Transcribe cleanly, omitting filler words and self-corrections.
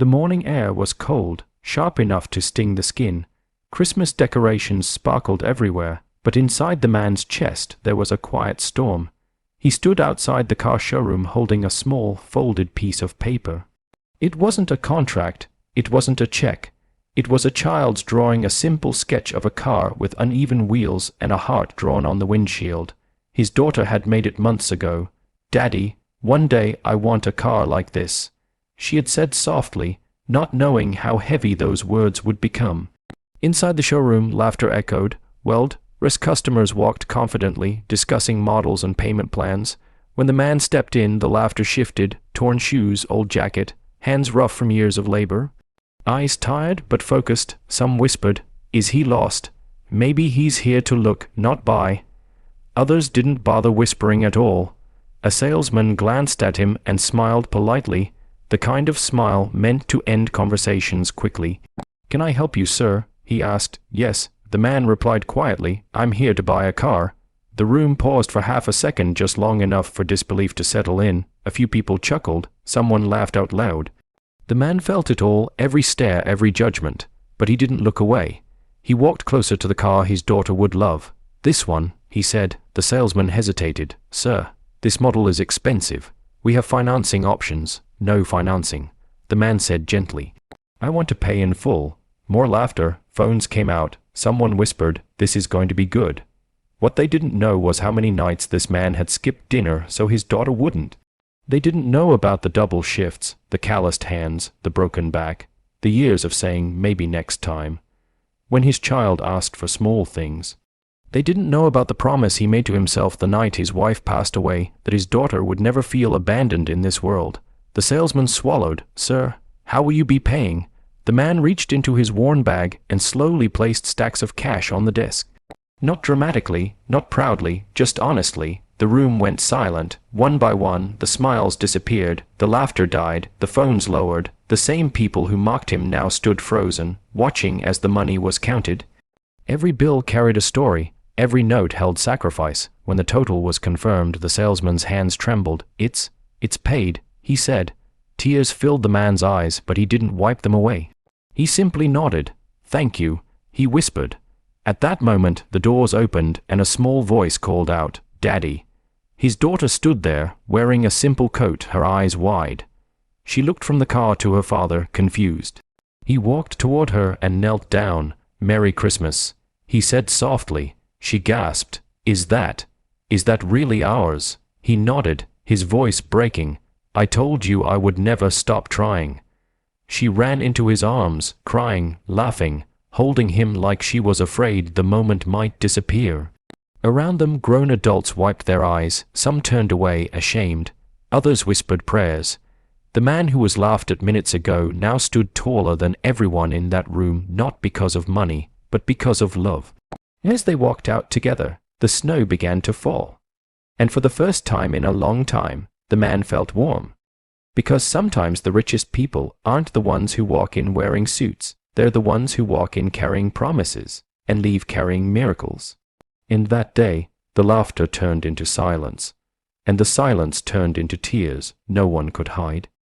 The morning air was cold, sharp enough to sting the skin. Christmas decorations sparkled everywhere, but inside the man's chest there was a quiet storm. He stood outside the car showroom holding a small, folded piece of paper. It wasn't a contract, it wasn't a check. It was a child's drawing a simple sketch of a car with uneven wheels and a heart drawn on the windshield. His daughter had made it months ago. "Daddy, one day I want a car like this," she had said softly, not knowing how heavy those words would become. Inside the showroom, laughter echoed. Well-dressed customers walked confidently, discussing models and payment plans. When the man stepped in, the laughter shifted. Torn shoes, old jacket, hands rough from years of labor. Eyes tired but focused. Some whispered, "Is he lost? Maybe he's here to look, not buy." Others didn't bother whispering at all. A salesman glanced at him and smiled politely, the kind of smile meant to end conversations quickly. "Can I help you, sir?" he asked. "Yes," the man replied quietly. "I'm here to buy a car." The room paused for half a second, just long enough for disbelief to settle in. A few people chuckled. Someone laughed out loud. The man felt it all, every stare, every judgment, but he didn't look away. He walked closer to the car his daughter would love. "This one," he said. The salesman hesitated. "Sir, this model is expensive. We have financing options." "No financing," the man said gently. "I want to pay in full." More laughter. Phones came out. Someone whispered, "This is going to be good." What they didn't know was how many nights this man had skipped dinner so his daughter wouldn't. They didn't know about the double shifts, the calloused hands, the broken back, the years of saying maybe next time, when his child asked for small things. They didn't know about the promise he made to himself the night his wife passed away, that his daughter would never feel abandoned in this world. The salesman swallowed. "Sir, how will you be paying?" The man reached into his worn bag and slowly placed stacks of cash on the desk. Not dramatically, not proudly, just honestly. The room went silent. One by one, the smiles disappeared, the laughter died, the phones lowered. The same people who mocked him now stood frozen, watching as the money was counted. Every bill carried a story. Every note held sacrifice. When the total was confirmed, the salesman's hands trembled. It's paid," he said. Tears filled the man's eyes, but he didn't wipe them away. He simply nodded. "Thank you," he whispered. At that moment, the doors opened and a small voice called out, "Daddy." His daughter stood there, wearing a simple coat, her eyes wide. She looked from the car to her father, confused. He walked toward her and knelt down. "Merry Christmas," he said softly. She gasped. Is that really ours?" He nodded, his voice breaking. "I told you I would never stop trying." She ran into his arms, crying, laughing, holding him like she was afraid the moment might disappear. Around them, grown adults wiped their eyes. Some turned away, ashamed. Others whispered prayers. The man who was laughed at minutes ago now stood taller than everyone in that room, not because of money, but because of love. As they walked out together, the snow began to fall. And for the first time in a long time, the man felt warm. Because sometimes the richest people aren't the ones who walk in wearing suits. They're the ones who walk in carrying promises and leave carrying miracles. In that day, the laughter turned into silence, and the silence turned into tears no one could hide.